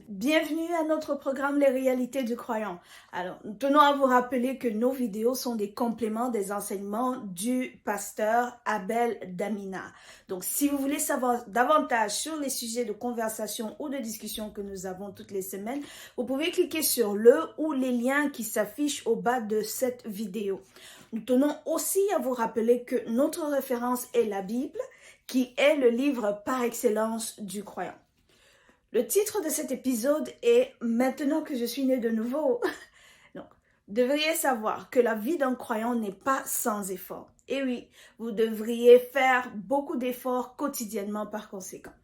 Bienvenue à notre programme Les réalités du croyant. Alors, nous tenons à vous rappeler que nos vidéos sont des compléments des enseignements du pasteur Abel Damina. Donc, si vous voulez savoir davantage sur les sujets de conversation ou de discussion que nous avons toutes les semaines, vous pouvez cliquer sur le ou les liens qui s'affichent au bas de cette vidéo. Nous tenons aussi à vous rappeler que notre référence est la Bible, qui est le livre par excellence du croyant. Le titre de cet épisode est « Maintenant que je suis né de nouveau ». Donc, vous devriez savoir que la vie d'un croyant n'est pas sans effort. Et oui, vous devriez faire beaucoup d'efforts quotidiennement par conséquent.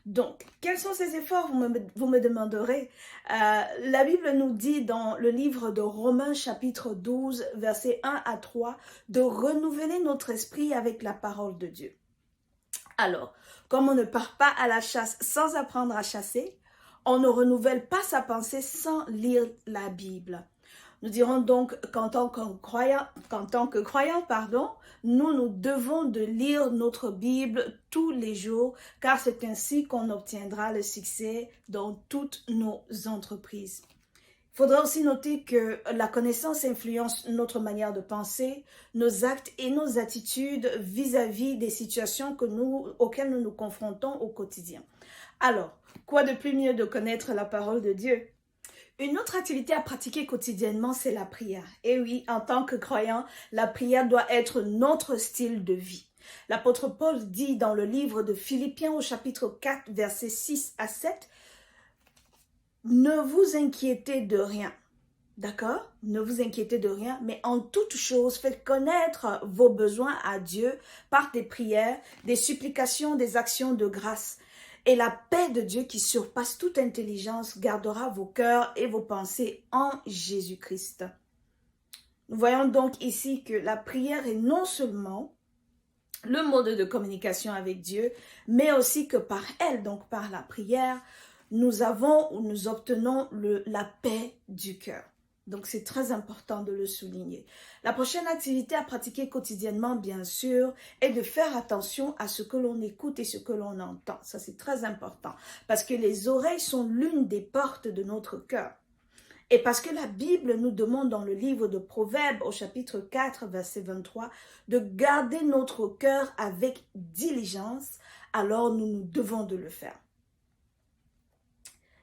Donc, quels sont ces efforts, vous me demanderez. La Bible nous dit dans le livre de Romains chapitre 12, versets 1 à 3, de renouveler notre esprit avec la parole de Dieu. Alors, comme on ne part pas à la chasse sans apprendre à chasser, on ne renouvelle pas sa pensée sans lire la Bible. Nous dirons donc qu'en tant que croyants, nous devons de lire notre Bible tous les jours, car c'est ainsi qu'on obtiendra le succès dans toutes nos entreprises. Il faudra aussi noter que la connaissance influence notre manière de penser, nos actes et nos attitudes vis-à-vis des situations auxquelles nous nous confrontons au quotidien. Alors, quoi de plus mieux de connaître la parole de Dieu? Une autre activité à pratiquer quotidiennement, c'est la prière. Et oui, en tant que croyant, la prière doit être notre style de vie. L'apôtre Paul dit dans le livre de Philippiens au chapitre 4, versets 6 à 7, « Ne vous inquiétez de rien. » D'accord? Ne vous inquiétez de rien, mais en toute chose, faites connaître vos besoins à Dieu par des prières, des supplications, des actions de grâce. Et la paix de Dieu qui surpasse toute intelligence gardera vos cœurs et vos pensées en Jésus-Christ. Nous voyons donc ici que la prière est non seulement le mode de communication avec Dieu, mais aussi que par elle, donc par la prière, nous avons ou nous obtenons la paix du cœur. Donc, c'est très important de le souligner. La prochaine activité à pratiquer quotidiennement, bien sûr, est de faire attention à ce que l'on écoute et ce que l'on entend. Ça, c'est très important parce que les oreilles sont l'une des portes de notre cœur. Et parce que la Bible nous demande dans le livre de Proverbes, au chapitre 4, verset 23, de garder notre cœur avec diligence, alors nous devons de le faire.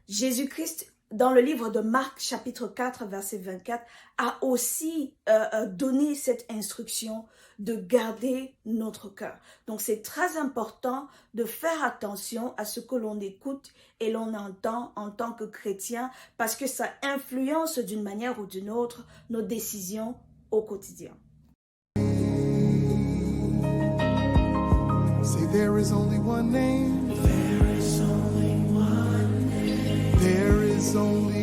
Jésus-Christ, dans le livre de Marc, chapitre 4, verset 24, a aussi donné cette instruction de garder notre cœur. Donc, c'est très important de faire attention à ce que l'on écoute et l'on entend en tant que chrétien parce que ça influence d'une manière ou d'une autre nos décisions au quotidien. Say there is only one name. There is only one name. There is only